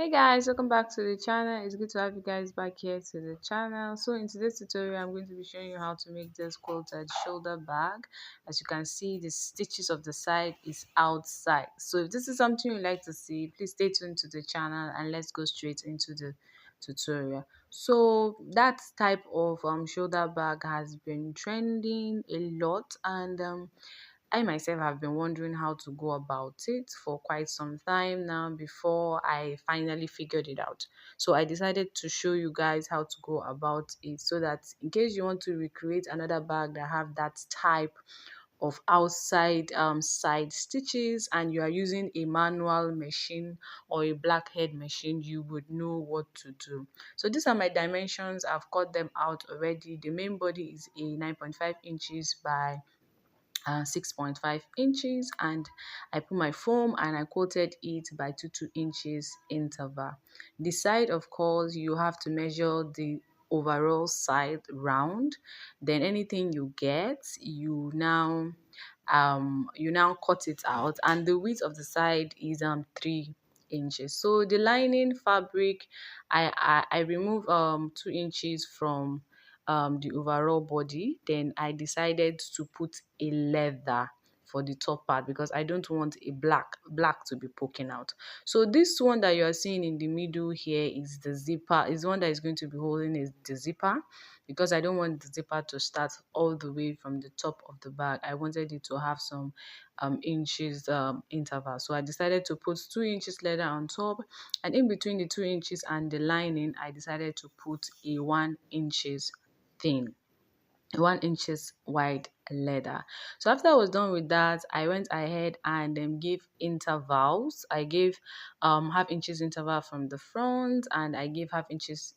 Hey guys, welcome back to the channel. It's good to have you guys back here to the channel. So in today's tutorial, I'm going to be showing you how to make this quilted shoulder bag. As you can see, the stitches of the side is outside. So if this is something you like to see, please stay tuned to the channel and let's go straight into the tutorial. So that type of shoulder bag has been trending a lot, and I myself have been wondering how to go about it for quite some time now before I finally figured it out. So I decided to show you guys how to go about it so that in case you want to recreate another bag that have that type of outside side stitches and you are using a manual machine or a blackhead machine, you would know what to do. So these are my dimensions. I've cut them out already. The main body is a 9.5 inches by 6.5 inches, and I put my foam and I quoted it by 2 inches interval. The side, of course, you have to measure the overall side round. Then anything you get, you now cut it out, and the width of the side is 3 inches. So the lining fabric, I remove 2 inches from the overall body. Then I decided to put a leather for the top part because I don't want a black to be poking out. So this one that you are seeing in the middle here is the zipper, is the one that is going to be holding is the zipper, because I don't want the zipper to start all the way from the top of the bag. I wanted it to have some inches interval. So I decided to put 2 inches leather on top, and in between the 2 inches and the lining I decided to put a 1 inches thin, 1 inches wide leather. So after I was done with that, I went ahead and gave intervals. I gave half inches interval from the front, and I gave 1 inches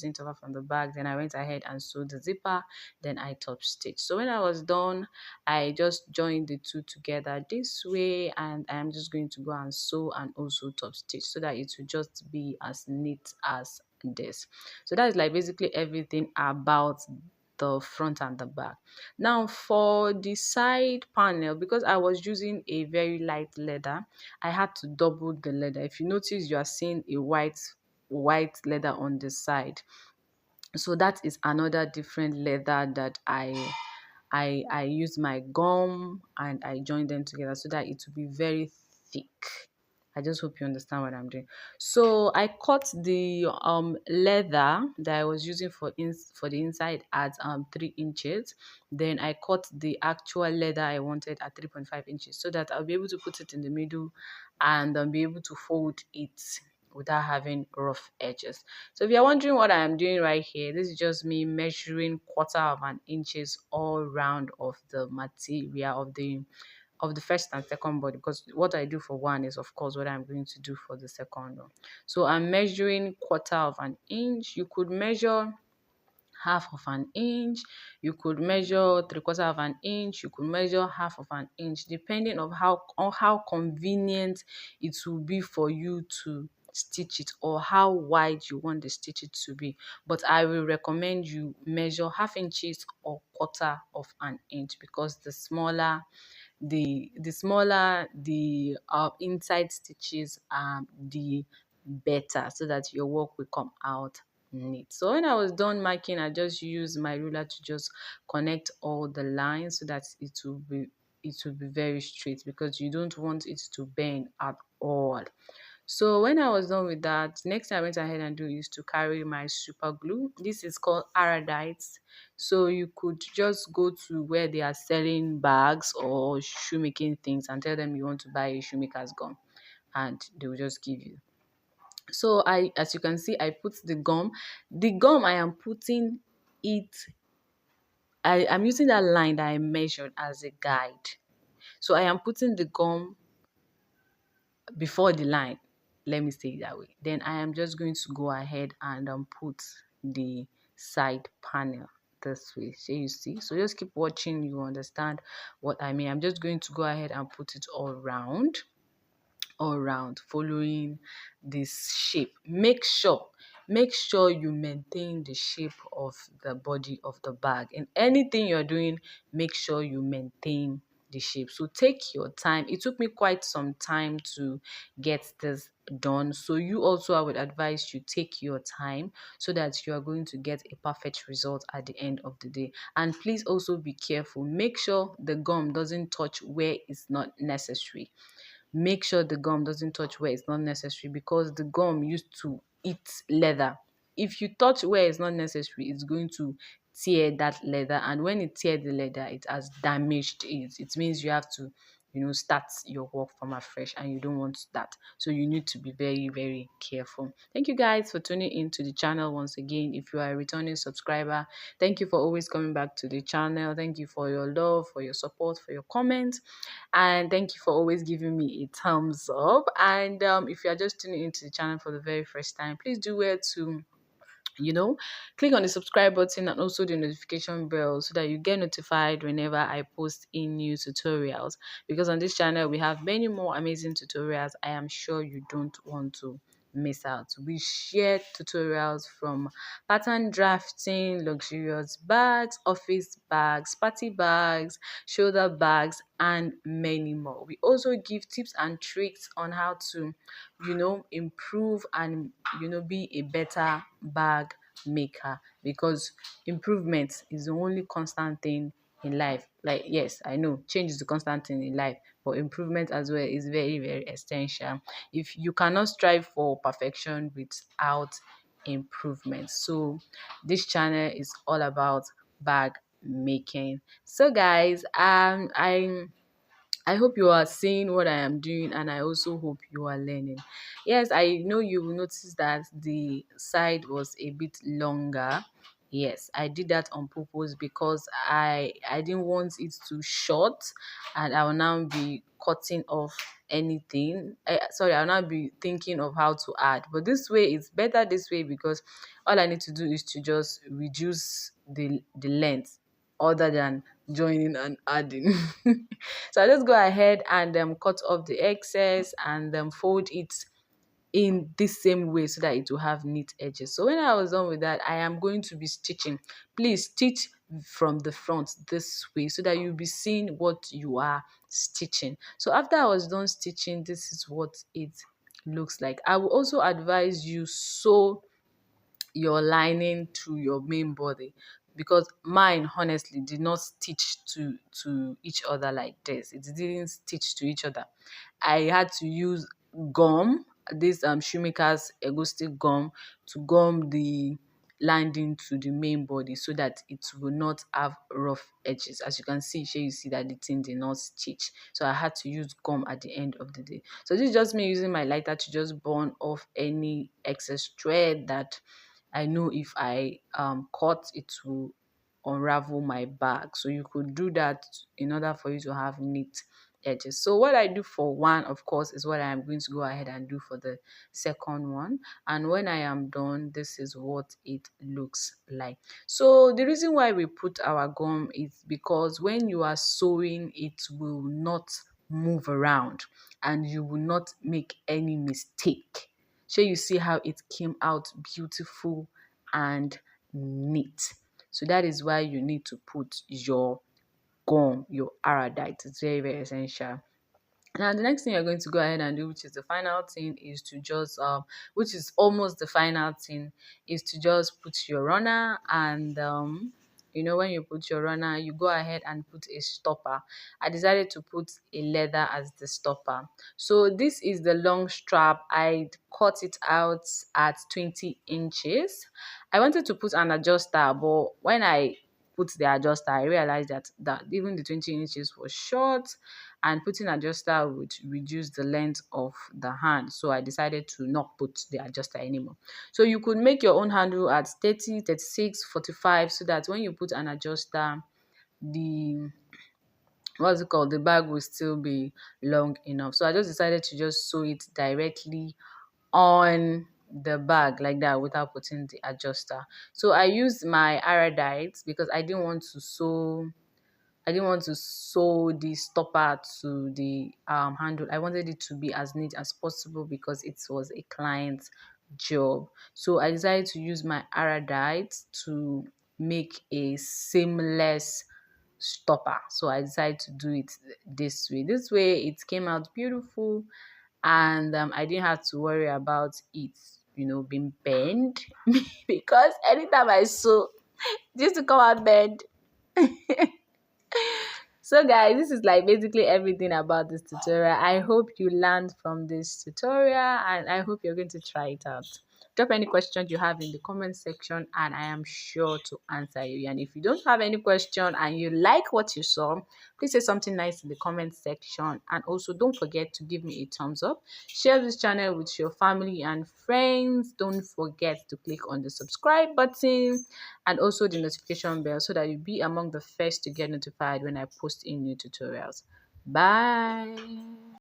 interval from the back. Then I went ahead and sewed the zipper. Then I top stitch. So when I was done, I just joined the two together this way, and I'm just going to go and sew and also top stitch so that it will just be as neat as this. So that is like basically everything about the front and the back. Now for the side panel, because I was using a very light leather, I had to double the leather. If you notice, you are seeing a white leather on the side. So that is another different leather that I use my gum and I join them together so that it will be very thick. I just hope you understand what I'm doing. So I cut the leather that I was using for the inside at 3 inches. Then I cut the actual leather I wanted at 3.5 inches so that I'll be able to put it in the middle and be able to fold it without having rough edges. So if you're wondering what I am doing right here, this is just me measuring 1/4 of an inches all round of the material of the first and second body, because what I do for one is of course what I'm going to do for the second one. So I'm measuring 1/4 of an inch. You could measure 1/2 of an inch, you could measure 3/4 of an inch, you could measure 1/2 of an inch, depending on how convenient it will be for you to stitch it or how wide you want the stitches to be. But I will recommend you measure 1/2 inches or 1/4 of an inch, because the smaller the inside stitches, the better, so that your work will come out neat. So when I was done marking, I just used my ruler to just connect all the lines so that it will be very straight, because you don't want it to bend at all. So when I was done with that, next thing I went ahead and do is to carry my super glue. This is called Paradise. So you could just go to where they are selling bags or shoemaking things and tell them you want to buy a shoemaker's gum, and they will just give you. So as you can see, I put the gum. The gum I am putting it, I'm using that line that I measured as a guide. So I am putting the gum before the line, let me say it that way. Then I am just going to go ahead and put the side panel this way. So you see, so just keep watching, you understand what I mean. I'm just going to go ahead and put it all round, following this shape. Make sure you maintain the shape of the body of the bag. In anything you're doing, make sure you maintain the shape. So take your time. It took me quite some time to get this done. So you also, I would advise you take your time so that you are going to get a perfect result at the end of the day. And please also be careful. Make sure the gum doesn't touch where it's not necessary. Make sure the gum doesn't touch where it's not necessary, because the gum used to eat leather. If you touch where it's not necessary, it's going to tear that leather, and when it tears the leather, it has damaged it. It means you have to, start your work from afresh, and you don't want that. So you need to be very, very careful. Thank you guys for tuning into the channel once again. If you are a returning subscriber, thank you for always coming back to the channel. Thank you for your love, for your support, for your comments, and thank you for always giving me a thumbs up. And if you are just tuning into the channel for the very first time, please do well to, you know click on the subscribe button and also the notification bell, so that you get notified whenever I post in new tutorials, because on this channel we have many more amazing tutorials. I am sure you don't want to miss out. We share tutorials from pattern drafting, luxurious bags, office bags, party bags, shoulder bags, and many more. We also give tips and tricks on how to, improve and, be a better bag maker, because improvement is the only constant thing in life. Like, yes, I know change is the constant thing in life, but improvement as well is very, very essential. If you cannot strive for perfection without improvement. So this channel is all about bag making. So guys, I hope you are seeing what I am doing, and I also hope you are learning. Yes, I know you will notice that the side was a bit longer. Yes, I did that on purpose because I didn't want it to short, and I will now be cutting off anything. Sorry, I'll now be thinking of how to add. But this way it's better this way, because all I need to do is to just reduce the length, other than joining and adding. So I just go ahead and cut off the excess, and fold it in this same way so that it will have neat edges. So when I was done with that, I am going to be stitching. Please stitch from the front this way, so that you'll be seeing what you are stitching. So after I was done stitching, this is what it looks like. I will also advise you sew your lining to your main body, because mine honestly did not stitch to each other like this. It didn't stitch to each other. I had to use gum, this shoemaker's stick gum, to gum the lining to the main body, so that it will not have rough edges. As you can see here, you see that the thing did not stitch, so I had to use gum at the end of the day. So this is just me using my lighter to just burn off any excess thread that I know if I cut, it will unravel my bag. So you could do that in order for you to have neat edges. So what I do for one, of course, is what I am going to go ahead and do for the second one. And when I am done, this is what it looks like. So the reason why we put our gum is because when you are sewing, it will not move around, and you will not make any mistake. So you see how it came out beautiful and neat. So that is why you need to put your gum, your iodide. It's very, very essential. Now the next thing you're going to go ahead and do, which is the final thing, is to just which is almost the final thing, is to just put your runner. And when you put your runner, you go ahead and put a stopper. I decided to put a leather as the stopper. So this is the long strap. I cut it out at 20 inches. I wanted to put an adjuster, but when I put the adjuster, I realized that even the 20 inches was short, and putting adjuster would reduce the length of the hand. So I decided to not put the adjuster anymore. So you could make your own handle at 30, 36, 45, so that when you put an adjuster, the what's it called, the bag will still be long enough. So I just decided to just sew it directly on the bag like that without putting the adjuster. So I used my iodide because I didn't want to sew the stopper to the handle. I wanted it to be as neat as possible because it was a client's job. So I decided to use my iodide to make a seamless stopper. So I decided to do it this way. This way it came out beautiful, and I didn't have to worry about it, being bent because anytime I sew, it used to come out bent. So guys, this is like basically everything about this tutorial. I hope you learned from this tutorial and I hope you're going to try it out. Drop any questions you have in the comment section and I am sure to answer you. And if you don't have any question and you like what you saw, please say something nice in the comment section. And also don't forget to give me a thumbs up. Share this channel with your family and friends. Don't forget to click on the subscribe button and also the notification bell so that you'll be among the first to get notified when I post in new tutorials. Bye.